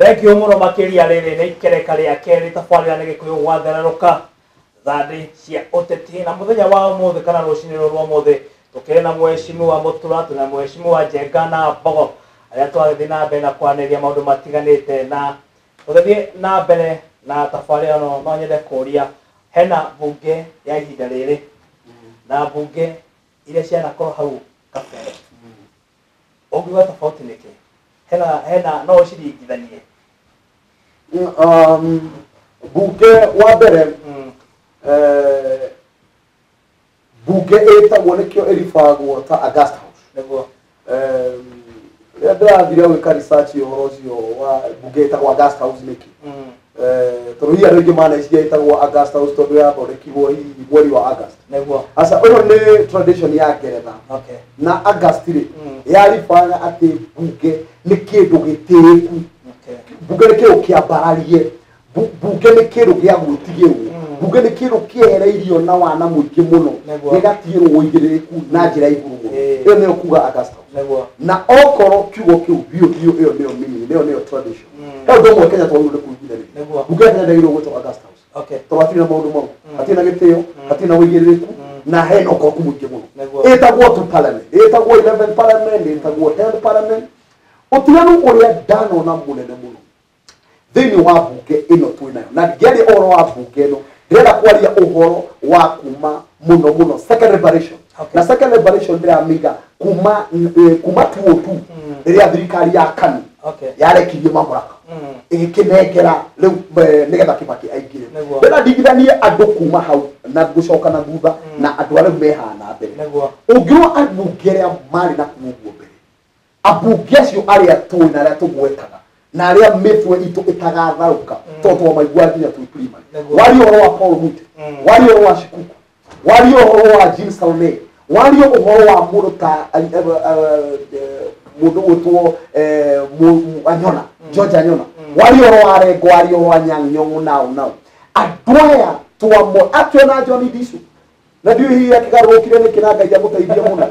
Thank you muno makiria riri ni ikereka ria keri tafarira ni gikuyu gwatheraruka thandi cia uteti na muthenya wa muthe kana rucini rwa muthe tukiri na mheshimiwa Mutura na mheshimiwa Njenga na Mbogo aria twathi na mbere na kwaniria maundu matiganite na tuthie na mbere na tafarira no nyende kuria hena bunge ya ihinda riri na bunge ile ciana ko hau kabere ogiwa tofauti niki hena no ciringithanie bunge wa mbere bunge etagwo nikio erifagwo ta Augusta House neguo ndathire gwika research uhoro ucio wa bunge etagwo Augusta House niki tondu hiya ringi mana icio etagwo Augusta House tondu yathondekirwo hihi mweri wa August neguo asa uyo ni tradition ya Ngeretha okay na August ri yarifaga ati bunge ni kindu gitiriku bunge ni kindu kiambararie bunge ni kindu gia gutigiru bunge ni kindu kiehereirio na wana muingi muno gigatigirwo uigiririku na njira iguru muno iyo ni kuga Augusta na okoro kiugo kiu bio iyo niyo mimi niyo tradition ka ndo mwe Kenya twauru ni kuigiririku bunge ni ndagirwo gutwa Augusta House okay twathina maundu mau hatina gitio hatina uigiririku na heno ko kumuingi muno etagwo to parliament etagwo 11 parliament etagwo 10 parliament utiganu uria dano na munene muno thini wa bunge ino twinayo na ngeri oro wa bunge no ndira kwaria uhoro wa kuma muno second liberation na second liberation ndira amiga kuma tuotu ndira thirikari ya kanu yarekirie mamuraka igikinengera riu nigetha Kibaki aingire ndira ndigithanie andu kuma hau na gucoka na thutha na andu aria mehana mbere ungirwo abunge aria mari na kuguo mbere abunge acio aria twina aria tugwetaga na aria mithwe itu itagatharuka tondu maigua nginya tu primary wari uhoro wa Paul Mute wari uhoro wa Shikuku wari uhoro wa Jim Salme wari uhoro wa Muruta mundu wetwo Anyona George Anyona wari uhoro wa Rengo wari uhoro wa Nyang'nyong'o nao adwaya twamo atwena Johnny Disu na ndio hii akigarukire ni kinaga ya muteithia muno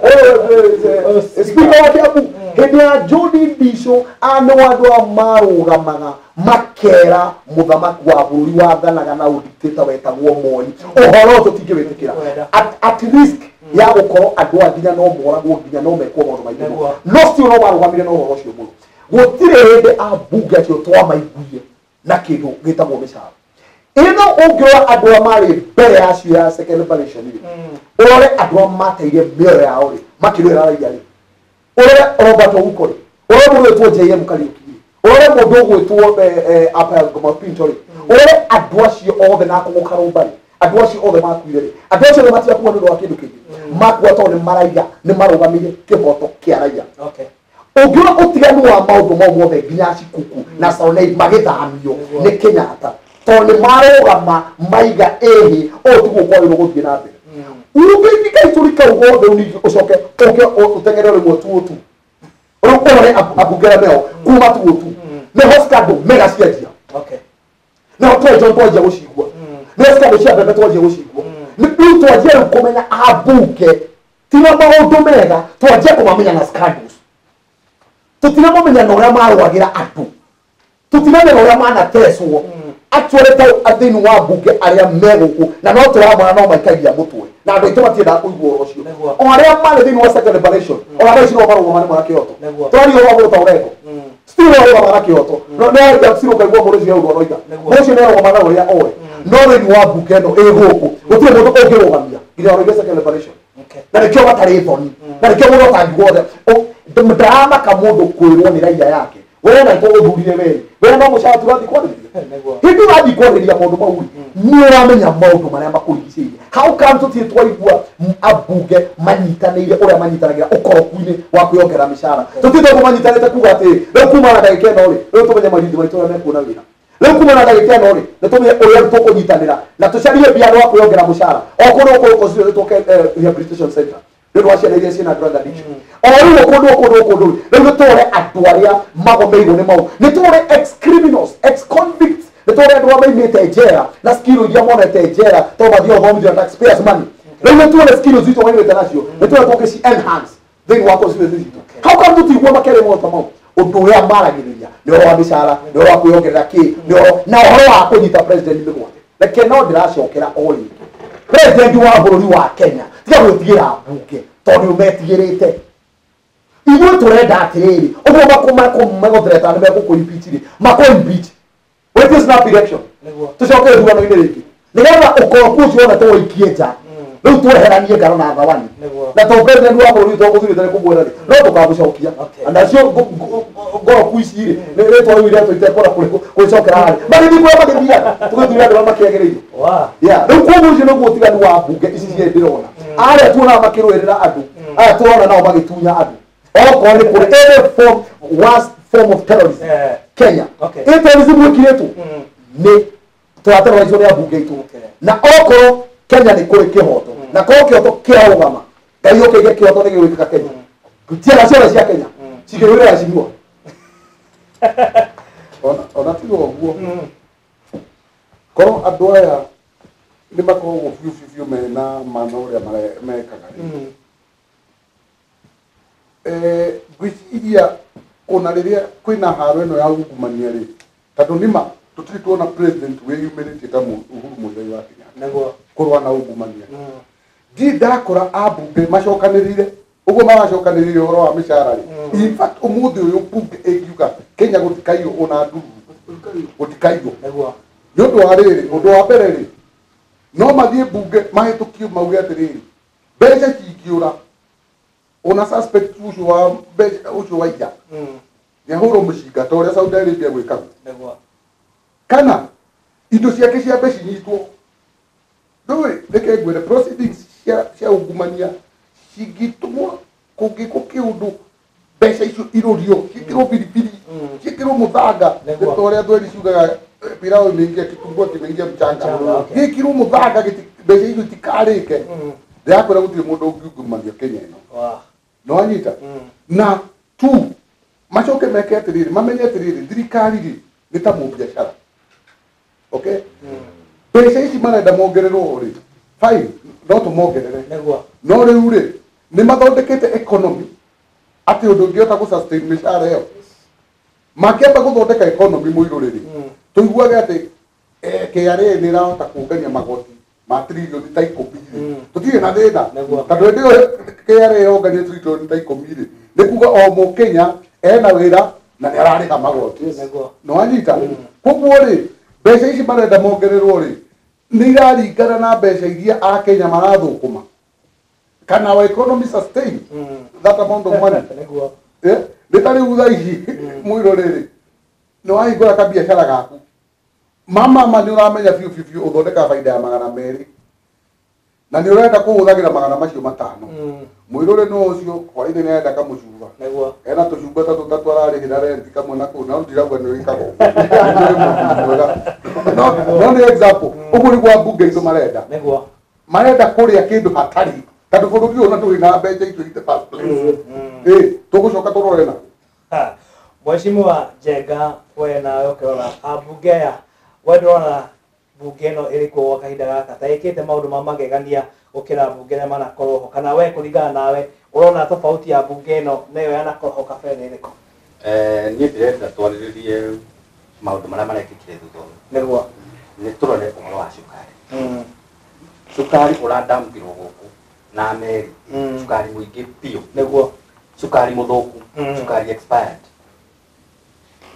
speaker wa Kiambu henia Johnny Disu ane wandu amarugamaga makera muthamaki wa bururi wa thanaga na udictator wetagwo Moi uhoro tutingiwitikira at risk ya gukoro andu anginya no moragwo nginya no mekwo maundu maingi no still no barugamire no uhoro ucio muno gutire hinde abunge acio twamaiguie na kindu gitagwo mishara ino ungirwa andu amari mbere acio ya second liberation urore andu amateire mioyo yao ri makirwira raia ri urore Robert Ogukore urore mundu wetwo JM Kariuki urore mundu gwetwo apa Goma Pinto ri urore andu acio othe na kumukarumbari andu acio othe makuire ri andu acio matia kuwa ndu wa kindu kingi makwa to ni maraiga ni marugamire kiboto kia raia okay ungirwa utiganu wa maundu mothe nginya Shikuku na Saunei magithamio ni Kenyatta toni marugama maiga ehi otugo kwa ino guthie na mbere urugithika iturika ugothe unigi ucoke utengerere mwetu urukore abugera neo kuma tuotu ne hoskado mega siatia okay na to John Paul gucigwa ne hoskado cia bebe to gucigwa ni tu twajia kumenya abuke tina maundu mega twajia kumamenya na scandals tutina mamenya no ria marwagira atu tutina no ria mana teswo atweleta athini wa bunge aria meguku na no turamona no maikagia mutwe na andu itu matienda kuigua ucio o aria mari thini wa second liberation o aria cino barugo mari mara Kyoto twari o wa Urengo still o mara Kyoto no ya siro kaigua muri cio uro roiga ucio ne o mara uria oe no thini wa bunge no eguku gutire mundu ungirugamia nginya ro second liberation na nikio batari thoni na nikio mundu atangiguothe ndama kamundu kwirwo ni raia yake wewe na tuguthurire wewe no mushara turathi kwaniria hindi wathi kwaniria maundu mau ni uramenya maundu maria makurigicĩirie how come tutie twaigua abunge manyitanĩire uria manyitanagira ukoroku-ini wa kwiyongera mishara tutite kumanyitanĩte kuga ati rĩu kuma na ndagĩka ĩno rĩ rĩu tumenye marithi maitũ ũrĩa mekuona wĩra rĩu kuma na ndagĩka ĩno rĩ nĩ tumenye ũrĩa tũkũnyitanĩra na tũcarie mbiano wa kwiyongera mushara okorwo ũkũrũ tũke rehabilitation center ndio waciana iria ciana drug addiction ori okondo rĩu tũre andũ arĩa magomeirwo nĩ mau nĩ tũre ex criminals ex convicts nĩ tũre andũ arĩa maimĩte njera na skill iria monete njera to mathio thomithio taxpayers money rĩu tũre skills itũ maimĩte nacio nĩ tũre tũke ci enhance thĩinĩ wa constituency itũ how come tũtigua makere mota mau undu uria maragiriria ni wa bicara ni wa kwiongerera ki ni na horo wa kunyita president migwate reke no ndiracokera o ringi president wa bururi wa Kenya tiga gwitigira bunge tondu metigirite igwe turenda atiriri uguo magothireta ni meguku impeach ri mako impeach with this snap election tucoke thurano ine ringi nigetha ukonkuzi wona to ikie nja riu tweheranie ngaro na thawani na to president wa bururi to guthurite kumwera ri no tukamucokia anacio ngoro kuici ri ni to wire to itekora kucokera hari bari ni kwa magithia tuguthurira ndio makiagereire ya riu kumwuzi no gutigani wa bunge ici cie ndirona aria tuona makirwirira andu aya turona nao magitunya andu all ni kuri any form of terrorism Kenya terrorism wikiretu ni turatero wa izore ya bunge itu na okoro Kenya ni kuri kihoto na ko kihoto kia ugama ngai okege kihoto ni gwikika Kenya kutia cia cia Kenya cikirwira cinywa ona tigo guo ko andu aya ni makoragwo biu mena manoria mekaga gwiciria ona riria kwina haro ino ya ungumania ri tondu nima tutiri tuona president wiyumirite ta Uhuru Muigai wa Kenya neguo kurwa na ungumania di ndakora abunge macokanirire uguo magacokanirire horo wa mishara ri in fact umuthi uyu bunge egiuga Kenya gutikaio ona nduru gutikaio neguo nundu wa riri undu wa mbere ri no mathie bunge mahitukio mauge atiriri mbeca cingiura ona suspect ucio wa ija ya horo mushinga ta uria Saudi Arabia gwikaga neguo kana indo ciake cia mbeca nyitwo ndoi reke ngwire proceedings cia ungumania cigitumwo kungiko kiundu mbeca icio irorio cikirwo biribiri cikirwo muthanga ta uria thweri ciugaga pirao imeingia kitumbo kimeingia mchanga gikirwo muthanga mbeca icio itikarike ndakwira gutire mundu ungumania Kenya ino no anyita na tu macoke meke atiriri mamenye atiriri thirikari ri ni ta mubiashara okay pesa ici marenda mongererwo ri fine no tumongerere no riu ri ni mathondekete economy ati undu ungiota gu sustain mishara iyo makemba guthondeka economy muiruriri tuiguage ati KRA ni rahota kuongania magoti ma trillion ta 10 tutire na thina tondu ndio KRA yongania trillion ta 10 ni kuga o mu Kenya ena wira na ni arariha magoti no anyita koguo ri mbeca ici marenda mongererwo ri ni iraringana na mbeca iria a Kenya marathukuma kana wa economy sustain that amount of money nitari utha ici mwiroreri no ahingura ka biashara gaku mama ni uramenya biu uthondeka faida ya 200 na ni urenda kuhuthagira 500 matano mwirore no ucio kwa ine nenda kamucuba ena tucuba tatatu ararihira rent kamwe na kuna ndiragwa ni wikago no ni example uguo ni gwa bunge itu marenda kuria kindu hatari tondu bururi ona turi na mbeca itu ite first place tugucoka turore na Mheshimiwa Njenga we nawe ukirora abunge aya wedrona bunge no iriko kahinda gaka ta ikite maundu mamagegania gukira bunge na manakorwo kana we kuringana nawe urona tofauti ya bunge no nayo yanakorwo kabere iriko ni ndirenda twariririe maundu maria marekikire thutha neguo ni turore umwe wa cukari cukari urandamgirwo guku na meri cukari muingi pio neguo cukari muthuku cukari expired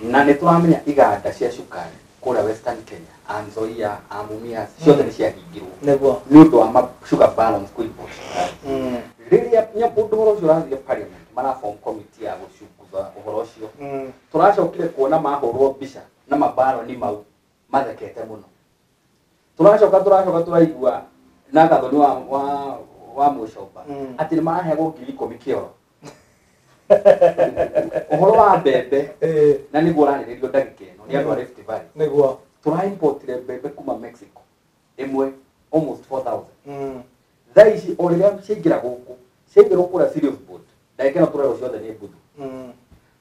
na ni turamenya iganda cia cukari kura Western Kenya Anzoia Amumia ciothe ni ciahingirwo neguo ni undu wa sugar balance kuimport riria nyamundu horo ucio urathie parliament maraform committee ya gucunguza uhoro ucio turacokire kuona mahurwo mbica na mabaro ni mau mathekete muno turacoka turaigua na gathoni wa mucoba ati ni marahegwo 10,000 kioro uhoro wa mbembe na niguo uranirio ndagika ino ni andu a Rift Valley neguo turaimportire mbembe kuma Mexico imwe almost 4,000 thaici oriria ciingira guku ciingirwo kura serious board ndagika ino turero ciothe ni mbuthu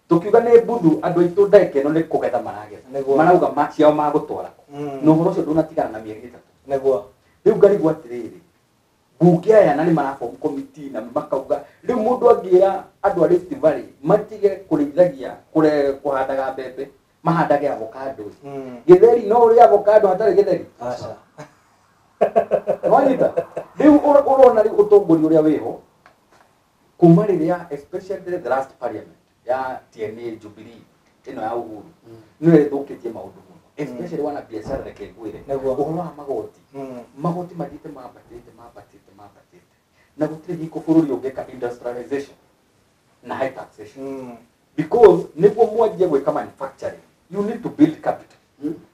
tukiuga ni mbuthu andu aitu ndagika ino ni kugetha maragetha marauga maciao magutwara no uhoro ucio ndunatigana na mieri 3 neguo riu ngarigwo atiriri bunge aya na ni maraform committee na makauga riu mundu angira andu a Rift Valley matige kurithagia kuhandaga mbembe mahandage avocado githeri no uri avocado hatari githeri aca Wanyita riu urona riu utongori uria wiho kuma riria especially the last parliament ya TNA Jubilee ino ya Uhuru no ethukitie maundu muno especially wana biashara reke ngwire uhoro wa magoti mathite mabatite na gutire giko bururi ungeka industrialization na high taxation because niguo mwanjie gwika manufacturing you need to build capital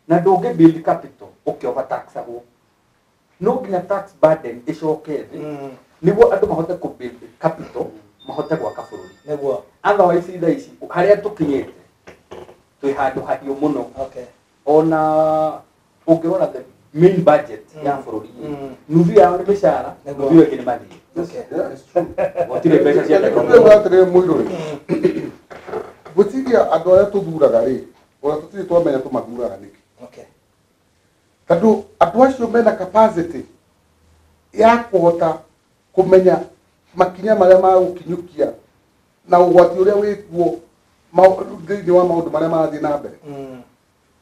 na ndungi build capital ukioba taxagwo no nginya tax burden icoke niguo andu mahote ku build capital mahote gwaka bururi niguo otherwise ida ici haria tukinyete twi handu hahiu muno okay ona ungirona the main budget ya bururi nuthu yao ni mishara nuthu yake ni mathii okay watire mbeca cia Ndio muiruri. Gutigia andu aria tuthuraga ri, ona tutiri twamenya tumathuraga niki. okay Tondu andu acio mena capacity ya kuhota kumenya makinya maria magukinyukia na ugwati uria wikuo thĩinĩ wa maundu maria marathii na mbere.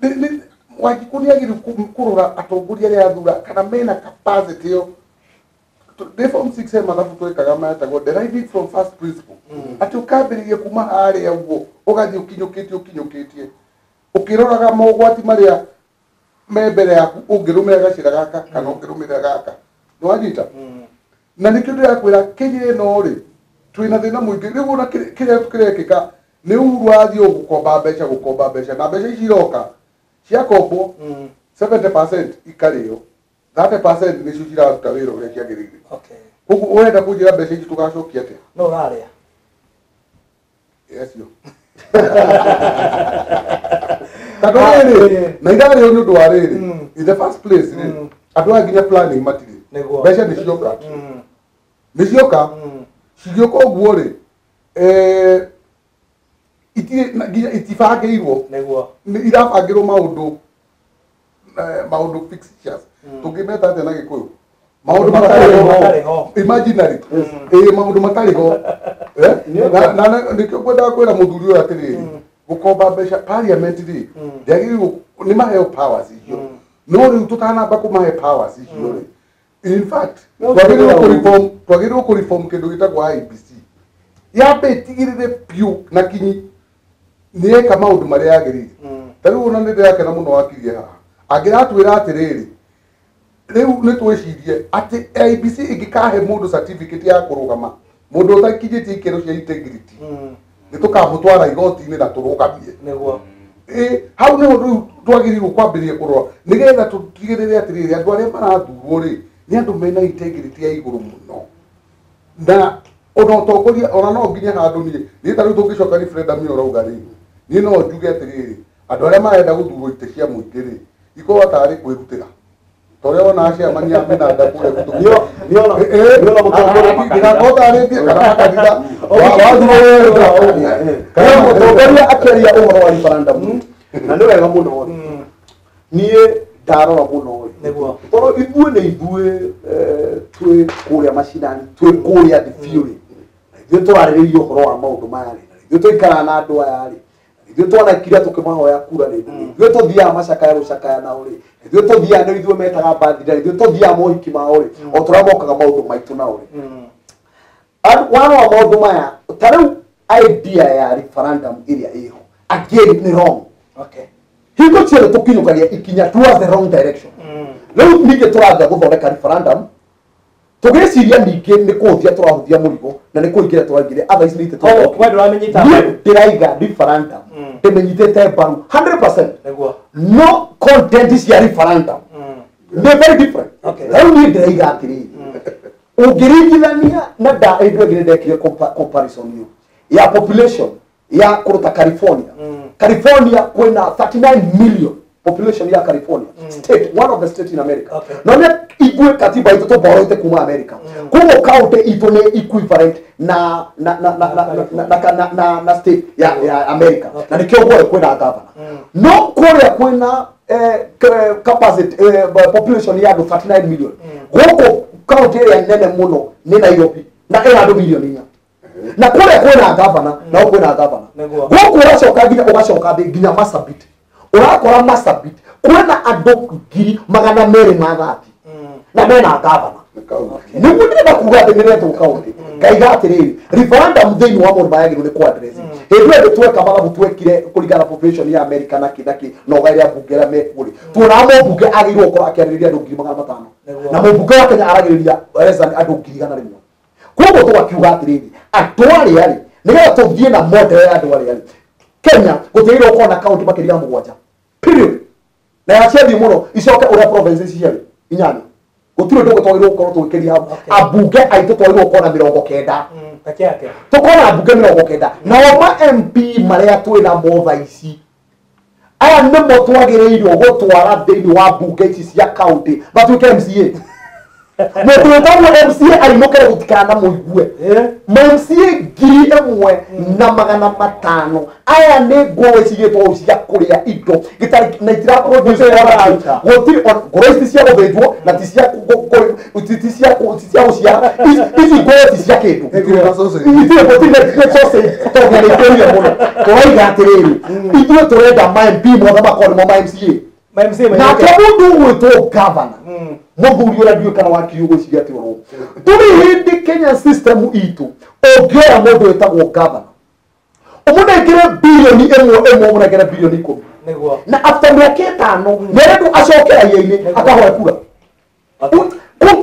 Ni Wanjiku agiru kurora atongoria aria athura kana mena capacity yo Reform 6 mathabu twekaga metagwo deriving from first principle. Ati ukambiririe kuma haria uguo ugathi ukinyukitie ukiroraga mogwati maria me mbere yaku ungirumira gacira gaka kana ungirumira gaka no wanyita na nikio ndirakwira kinyi no ri twina thina muingi riu na kiria tukirekika ni urwathi ugukomba mbeca na mbeca ici iroka cia kombo 70% ikario 30% nicio ciraruta wira uria kiagirire. okay Koguo urenda kunjira mbeca ici tugacokia atia? no raria Yes yo. Tado riri na idari yo ndu wa riri in the first place andu aginya planning matiri mbeca ni cioka cigioka uguo ri itibangirwo irabangirwo maundu fixtures tungimeta atia na gikuyu maundu matari ho imaginary maundu matari ho na nikio kwenda kwira muthuri uyu atiri gukomba mbeca parliament ri ndiagirwo ni maheo powers icio no riu tutanamba kumahe powers icio ri in fact twagirwo ku reform kindu gitagwo IBC yabe tigirire piu na kinyi nieka maundu maria yagirire tariu ona ndi yake na muno wakirie haha angiratwira atiriri riu ni twicirie ati IBC ingikahe mundu certificate ya kurugama mundu utakinyitie ikero cia integrity ni tukamutwara igoti-ini na turugamie niguo hau ni undu twagirirwo kwambiria kurora nigetha tutigirire atiriri andu aria marathurwo ri ni andu mena integrity ya iguru muno na ona utongoria ona no nginya handu ni tariu tungicoka referendum yo rauga ri ni no njuge atiriri andu aria marenda guthurwo ite cia muingi ri iko atari kwirutira toria ona acia mania mina nda kure gutumio niona mutongoria ngakota ri kana makatita kana mutongoria akeria uhoro wa referendum na ni wega muno nie ndarora muno niguo toro ibue ni ibue twi kuria macinani twi kuria thibiuri ithuĩ tũrarĩrĩria ũhoro wa maũndũ maya rĩ ithuĩ tũikara na andũ aya rĩ ithuĩ twanakira tũkĩmahoya kura rĩ ithuĩ tũthiaga macakaya gũcakaya nao rĩ ithuĩ tũthiaga nĩ ithuĩ metaga mbathira ithuĩ tũthiaga mohiki mao rĩ o tũrĩa mokaga maũndũ maitũ nao rĩ wana wa maũndũ maya ta rĩu idea ya referendum ĩrĩa ĩho again nĩ wrong okay hingo ciothe tũkinyũkagia ikinya towards the wrong direction rĩu ningĩ tũrathiĩ gũthondeka referendum tugiciria ningĩ nĩ kũhũthia tũrahũthia mũrigo na nĩ kũingĩra tũraingĩria otherwise nĩ wewe ndũramenyita ndĩraiga referendum ndĩmenyitĩte mbaru 100% niguo no content cia referendum they're very different rĩu niĩ ndĩraiga atĩrĩrĩ ũngĩringithania na indo ĩngĩ ndekire comparison hiyo ya population ya kũruta California kwĩna 39 million population ya California state one of the state in America no ne igwe katiba itu to borrow ite kuma America kumo county itu ne equivalent na state ya America na nikio gore kwena governor no kore kwena capacity population ya 39 million goko county ya nene muno ni Nairobi na ina 2 million nya na kule kwena governor na kwena governor goko uracoka nginya ugacoka nginya Marsabit urakora Marsabit kwena andũ ngiri magana merĩ ma 30 na mena governor nä må ndä kuga atä nä retwo kaunti ngaiga atä rä rä referendum thä inä wa må ndå mayagä nä kwadresi hä ndä ä ndä tweka magabu twekire kå ringana population ya America nakä na ågaire ambunge arä a mekuo rä tuonaga må mbunge agä irwo korwo akä arä rä ria andå 500 na må mbunge wa Kenya aragä rä ria andå 100,000 koguo tågakiuga atä rä rä andå arä arä nä getha tå thiä na model ya andå arä arä Kenya gå tä irwo korwo na kaunti makä ria 7 period na yaciathiä må no icoke å rä a provinces ciarä 8 gutire ndo gutwagirwo korwo twikiria abunge aitå twagirwo kona 90 peke yake tukona abunge 90 nao ma MP maria twina motha ici aya nimo twagiriirwo gutwara thiini wa bunge ici cia county batuike MCA mũndũ wĩtagwo MCA arimũkĩre gũtikana mũigue MCA 1,500 aya nĩ ngũĩ cigĩtwo cia kũrĩa indo gĩtarĩ na itirakorwo gũtirĩ ngũrũ ici cia gũthĩnjwo na ti cia gũciara ici ngũĩ ti cia kĩndũ itirĩ sausage tondũ nĩitũire mũno tũroiga atĩrĩrĩ ithuĩ tũrenda ma MP mothe makorwo nĩmo ma MCA nake mũndũ gwĩtwo governor muthuri ura ndio kana wakirio gwiciria ati oro turi hindi Kenya system itu ogera mundu wetagwo governor umunekere bilioni ĩmwe umunekere bilioni 10 niguo na after miaka 5 nĩrendu acokera yeye akahoya kura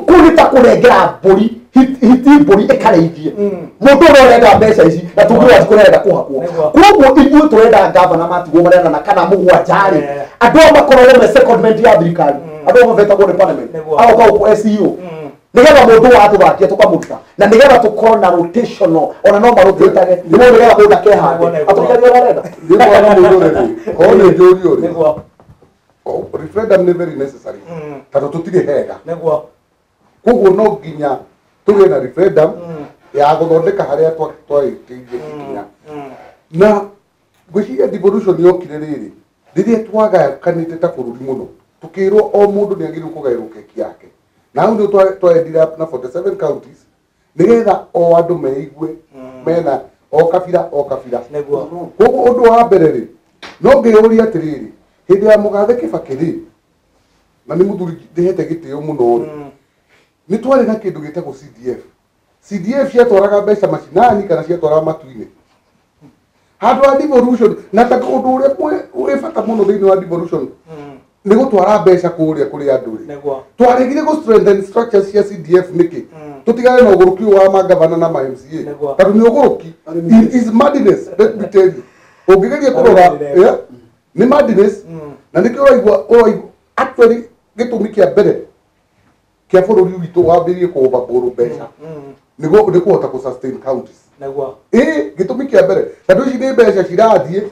kunita kunengera mburi hiti mburi ikareithie mundu urenda mbeca ici na tungiwa kurenda kuhakwo koguo ithuĩ turenda governor matigwo marenda na kana mũgwanjarĩ andũ makorwo me secondment ya thirikari andũ mavetagwo nĩ parliament au kwa SEO nigetha mundu watũrakia tukamuruta na nigetha tukorwo na rotational ona no marotate nĩ mũndũ nigetha mũndũ akehande atũkaria arenda ndĩmwana mũndũ rĩu one njũrio nĩguo referendum nĩ very necessary tondũ tũtirĩ hega nĩguo koguo no nginya tũgĩe na referendum ya gũthondeka harĩa twagĩkinya na ngwĩciria devolution yokire rĩrĩ rĩrĩa twagakanĩte ta bũrũri mũno tukirwo o mundu nĩ agĩrĩirwo kũgaĩrwo keki yake na hau nĩ twendire na 47 counties nigetha o andũ meigue mena o kabira nĩguo koguo ũndũ wa mbere rĩ no ngĩyũria atĩrĩrĩ hĩndĩ ya mũgathe Kibaki rĩ na nĩ mũthuri ndĩhete gĩtĩo mũno nĩ twarĩ na kĩndũ gĩtagwo CDF ciatwaraga mbeca macinani kana ciatwaraga matu-inĩ handũ ha devolution na ta ũndũ ũrĩa ũrĩ bata mũno thĩinĩ wa devolution nĩ gũtwara mbeca kũrĩa kũrĩ andũ rĩ twaregire gũ strengthen structures cia CDF nĩkĩ tũtigane na ũgũrũki wa magavana na ma MCA tondũ nĩ ũgũrũki is madness let me tell you ũngĩgeria kũrora nĩ madness na nĩkĩo ũraigua actually gĩtũmi kĩa mbere kĩa bũrũri witũ wambĩrĩrie kũoverborrow mbeca nĩ kũhota kũ sustain counties gĩtũmi kĩa mbere tondũ ici nĩ mbeca cirathiĩ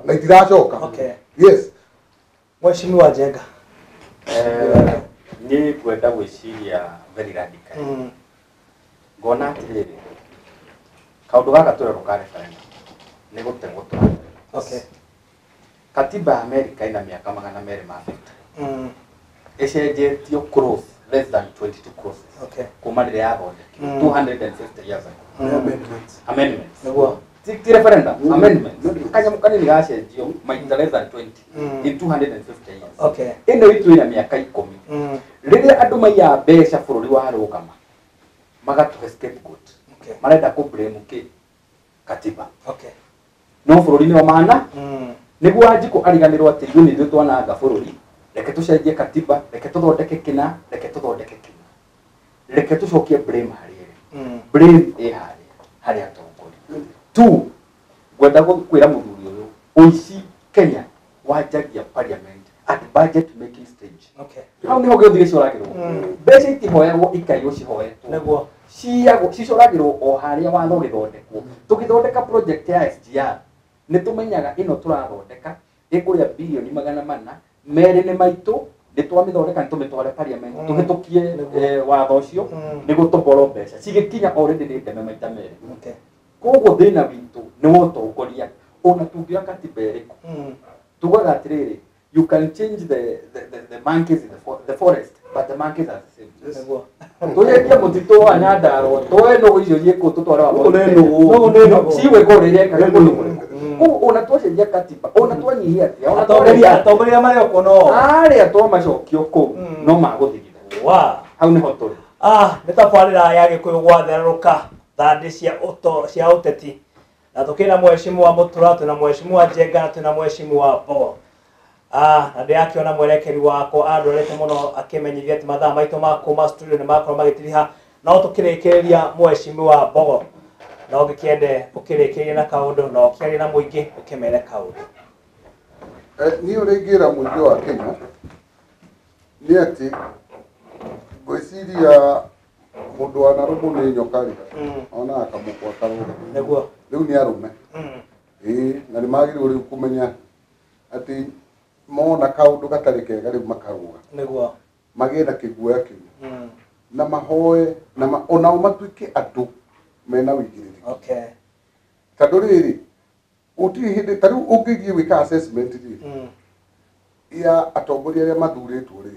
na itiracoka yes Mheshimiwa Njenga ni kwenda gwĩciria very radical ngona atĩrĩrĩ kaũndũ gaka tũrerwo ka referendum nĩ gũtegwo tũra katiba ya America ina mĩaka 250 ĩcenjetio clause less than 22 clauses kuma rĩrĩa yathondekirwo 250 years ago amendments nĩguo ti referendum amendments kanyamu kanini gacenjio maita less than 20 in 250 years ĩno itu ina mĩaka 10 rĩrĩa andũ maiya mbeca bũrũri warũgama magatũhe scapegoat marenda kũ blame katiba no bũrũri-inĩ wa mana nĩguo Wanjikũ ariganĩrwo atĩ ithuĩ nĩ ithuĩ twananga bũrũri reke tũcenjie katiba reke tũthondeke kĩna reke tũthondeke kĩna reke tũcokie blame harĩa blame harĩa atongoria tu gwenda kwĩra mũthuri ũyũ ũici Kenya wanjagia parliament at budget making stage hau nĩho gĩothe gĩcoragĩrwo mbeca itihoyagwo ikaiywo cihoyetwo cicoragĩrwo o harĩa watho gĩthondekwo tũgĩthondeka project ya SGR nĩ tũmenyaga ĩno tũrathondeka ĩkũrĩa bilioni 400 merĩ nĩ maitũ nĩ twamĩthondeka nĩ tũmĩtware parliament tũhĩtũkie watho ũcio nĩguo tũborwo mbeca cigĩkinya already nĩ ndeme maita merĩ koguo thĩna witũ nĩ ũtongoria ona tũngĩoya katiba ĩrĩkũ tugaga atĩrĩrĩ you can change the monkeys in the forest but the market are the same. Niguo. Tuyekia mutito wa Nyandarua twe no icio yeko tutwara wa no siwe ko rire ka ona twacenjia katiba ona twanyihia atia ona atongoria marĩa kuno aria twamacokio ku no maguthigitha wa hau niho turi nĩ tabarĩra ya gĩkũyũ gwatherũka thandĩ cia ũteti na tukina mheshimiwa Mutura tuna mheshimiwa Njenga tuna mheshimiwa Mbogo na ndiakiona mwerekeri wako andorete muno akimenyithia ati mathaa maitũ ma kuma studio ni makorwo magitiriha no tukirikiria mheshimiwa Mbogo no gikiende ukirikiria na kaundu no kiari na muingi ukimere kaundu ni uringira muingi wa Kenya ni ati gwiciria mundu anarumu ni nyokari ona akamukwa karuga niguo riu ni arume na ni magirwo riu kumenya ati mona kaundu gatari kega riu makaruga niguo magenda kiguoya kiu na mahoe na ona matuike andu mena wigiriri okay tondu riri uti hindi tariu ungigie wika assessment ya atongoria aria mathuritwo ri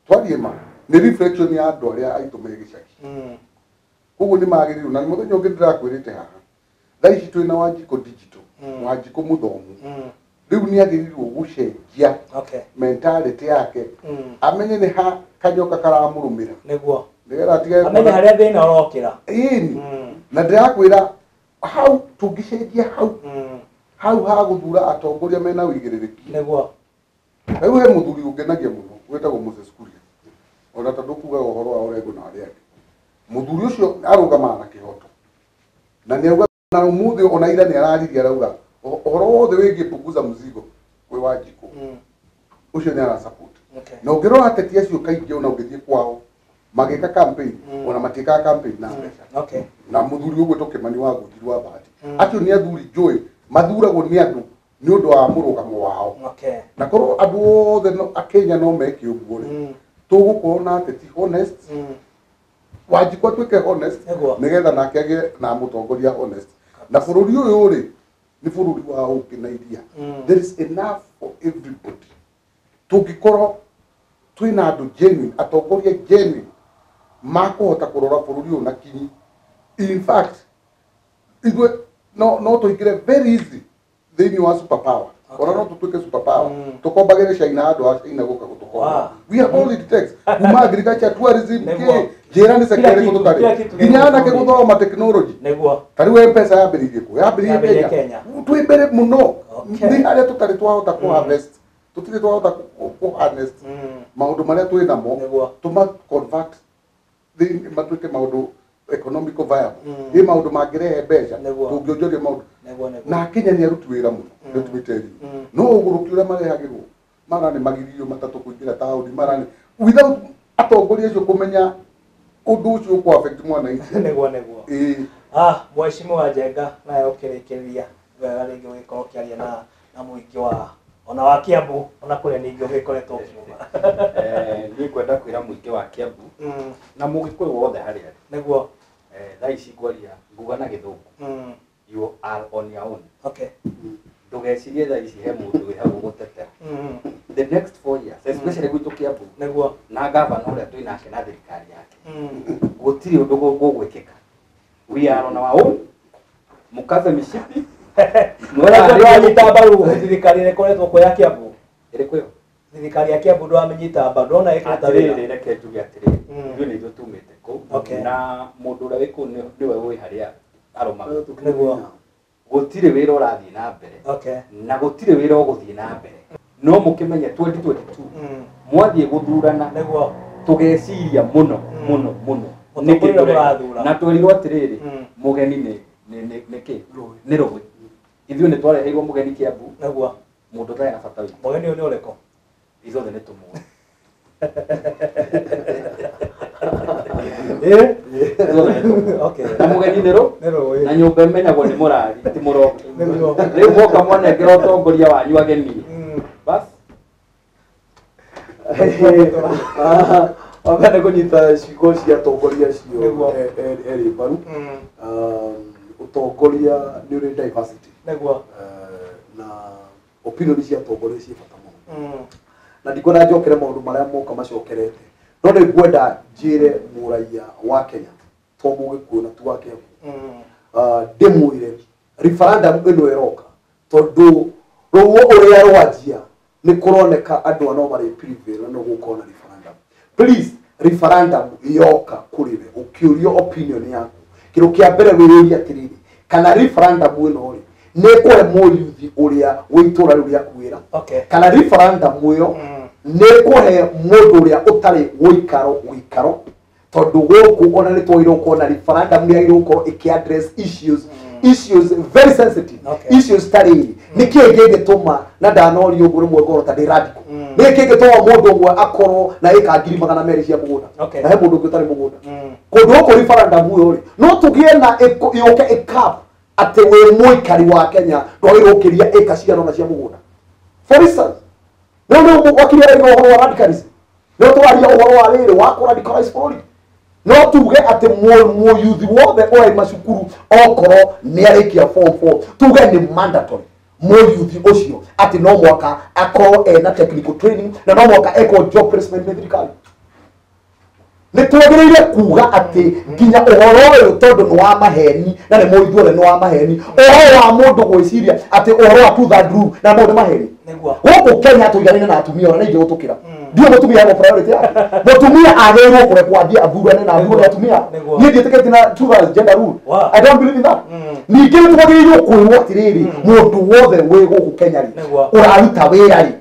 twarie ma ni reflection ya andu aria aitu me gicagi koguo ni magirirwo na muthenya ungi ndirakwirite haha thaici twina Wanjiko digital Wanjiko muthomu riu ni agirirwo gucenjia mentality yake amenye ni ha kanyoka karamurumira niguo ndigera atige amenye haria thina urokira na ndirakwira hau tungicenjia hau ha guthura atongoria mena wigiririku niguo riu he muthuri ungenagia muno wetagwo Moses Kuria ona tondu kugaga uhoro wa Orengo na aria muthuri ucio arugama na kihoto na ni auga na umuthi ona ira ni arariria arauga uhoro wothe wigie punguza mzigo kwi Wanjiko ucio ni ara support na ungirora ateti acio kaingi ona ungithie kwao mageka campaign ona matika campaign na mbeca na muthuri ugwe tukimani wa guthirwa bahati acio ni athuri njui mathuragwo ni andu ni undu wa murugamo wao na korwo andu othe Kenya no meke uguo ri tugukorwo na ateti honest Wanjiko atuike honest nigetha nake agie na mutongoria honest na bururi uyu ri ni bururi wa ukinairia there is enough for everybody tugikorwo twina andu genuine atongoria genuine makuhota kurora bururi uyu na kinyi in fact igwe no tuigire very easy thini wa superpower ora no tutuike superpower tukombagire China andu a China guka gutukomba we have all it takes kuma agriculture tourism jera ni sector ko tutari ginyana ke guthoma technology niguo tari pesa yambiririe ku yambiririe Kenya twibere muno ni aria tutari twahota ku harvest tutiri twahota ku harvest maundu maria twina mo tuma convert the matuike maundu economical viable ni maundu mangirehe mbeca tungionjoria maundu na Kenya ni aruti wira muno nitumiteri no uguruki uria marehagirwo marani magirio matatu kuingira tauni marani without atongoria acio kumenya undu ucio ku affect mwana ingi niguo mheshimiwa Njenga naye ukirikiria wega ringi wikorwo kiaria na muingi wa ona wa Kiambu ona kuria ningi ugikoretwo kiuma ni kwenda kwira muingi wa Kiambu na mugikuyu wothe haria niguo thaici kwaria nguga na githungu you are on your own ndugecirie thaici he mundu wi hau gutetera the next 4 years especially gwitu Kiambu niguo na gavana uria twinake na thirikari yake gutiri undu gugwikika we are on our own mukaze mishipi mwanyita mbaru thirikari ikoretwo kwa ya Kiambu irikuyo thirikari ya Kiambu ndwamenyita mbaru ndona ikireta wira reke tuge atiri ndio ni ithwe tumite ku na mundu uria wiku niwe wi haria aromaga niguo gutire wira urathie na mbere na gutire wira uguthie na mbere no mukimenye 2022 mwathie guthurana niguo tugeciria muno na twerirwo atiriri mugeni ni ki ni rugwi ithuĩ nĩ twareheirwo mugeni Kiambu niguo mundu tayari na bata witũ mugeni ũyũ nĩ ũrĩkũ ithuothe nĩ tũmwe na mugeni nĩ rũ na nyũmba ĩmenyagwo nĩ mũrari ti mũroki rĩu mwoka mwanengera ũtongoria wanyu ageni bas wamene kunyita ciugo cia atongoria cio eri mbaru utongoria nĩ ũrĩ diversity niguo na opinion cia atongoria cia bata mũno na ndikuona njokere maũndũ marĩa moka macokerete no nĩ ngwenda njĩre mũraiya wa Kenya to mũgĩkũyũ na tu wa Kenya ndĩmwĩre referendum ĩno ĩroka tondũ rũo ũrĩa rwanjia nĩ kũroneka andũ no marĩ prevail no gũkorwo na referendum. Please referendum yoka kũrĩ we ũkĩũrio opinion yaku kĩrũ kĩa mbere wĩrĩria atĩrĩrĩ kana referendum ĩno rĩ nĩ kũhe mũyuthi ũrĩa wĩitũra rĩu rĩaku wĩra kana referendum ĩyo nĩ kũhe mũndũ ũrĩa ũtarĩ wĩikaro tondũ gũkũ ona nĩ twagĩrĩirwo gũkorwo na referendum yagĩrĩirwo gũkorwo ĩkĩ-address issues very sensitive issues tarĩ nĩkĩĩ kĩngĩtũma na ndanorio ũguo rĩmwe ngoro ta ndĩ radical nĩkĩĩ kĩngĩtũma mũndũ ũmwe akorwo na ĩka 200,000 cia mũgũnda na he mũndũ ũngĩ ũtarĩ mũgũnda kũndũ gũkũ referendum ĩyo rĩ no tũgĩe na yũke ĩkap atĩ wĩ mũikari wa Kenya ndwagĩrĩirwo gũkĩria ĩka cigana ũna cia mũgũnda. For instance no wakiri ũhoro wa radicalism no twaria ũhoro wa rĩrĩ wa kũradicalize bũrũri no tuge atĩ mũyuthi wothe oĩ macukuru okorwo nĩ arĩkia form 4 tuge nĩ mandatory mũyuthi ũcio atĩ no mwaka akorwo ena technical training na no mwaka eko job placement nĩ thirikari. Nĩ twagĩrĩire kuga atĩ nginya ũhoro ũyũ tondũ nĩ wa maheni na nĩ mũithuothe nĩ wa maheni ũhoro wa mũndũ gwĩciria atĩ ũhoro wa two-third rule na mũndũ maheni gũkũ Kenya tũiganaine na atumia ona nĩ gũtũkĩra ndio mũtumia wa priority yake mũtumia agĩrĩirwo kũrekwo athiĩ athurane na athurane atumia niĩ ndiĩtĩkĩtie na two-third gender rule I don't believe in that. Ningĩ nĩ twagĩrĩirwo kwĩrwo atĩrĩrĩ mũndũ wothe wĩ gũkũ Kenya rĩ ũraruta wĩra rĩ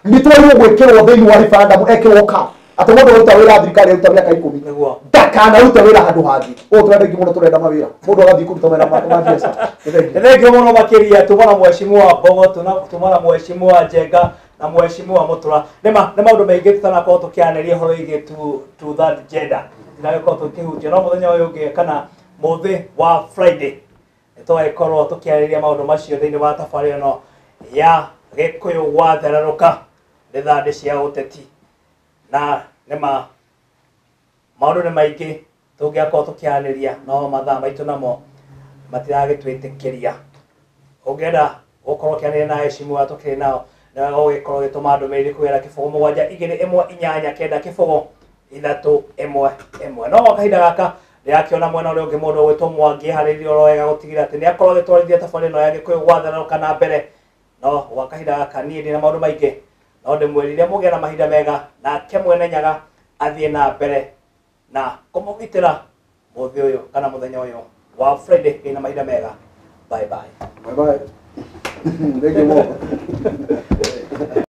nĩ twagĩrĩirwo gwĩkĩrwo thĩinĩ wa referendum ekĩrwo cap atĩ mũndũ ũruta wĩra thirikari aruta mĩaka 10 ndakanaruta wĩra handũ hangĩ ũtũrenda ingĩ mũno tũrenda mawĩra mũndũ agathiĩ kũruta wĩra ma biacara. Thengiũ mũno makĩria tumana mheshimiwa Mbogo tumana mheshimiwa Njenga na mheshimiwa Mũtura nĩ maũndũ maingĩ tutanakorwo tũkĩarĩria ũhoro wĩgiĩ to that gender ndĩragĩkorwo tũkĩhutia no mũthenya ũyũ ũngĩ kana mũthĩ wa Friday nĩtũgagĩkorwo tũkĩarĩria maũndũ macio thĩinĩ wa tabarĩra ĩno ya Gĩkũyũ Gwathererũka nĩ cia ũteti na nĩma maũndũ nĩ maingĩ tũngĩakorwo tũkĩarĩria no mathaa maitũ namo matiragĩtwĩtĩkĩria. Ũngĩenda gũkorwo kĩanĩria na mheshimiwa tũkĩrĩ nao na ũgĩkorwo gĩtũma ndũmĩrĩri kũgerera 0712199311 no kahinda gaka ndĩrakĩona mwena ũrĩa ũngĩ mũndũ ũgwĩtwo Mwangi harĩirie oro wega gũtigĩra atĩ nĩakorwo agĩtwarithia tabarĩra ĩno ya Gĩkũyũ Gwathererũka na mbere no gwa kahinda gaka niĩ ndĩ na maũndũ maingĩ no ndĩmwĩrire mũgĩe na mahinda mega nake Mwene Nyaga athiĩ na mbere na kũmũgitĩra mũthĩ ũyũ kana mũthenya ũyũ wa Friday ĩna mahinda mega. Bye bye. Bye bye. Thank you.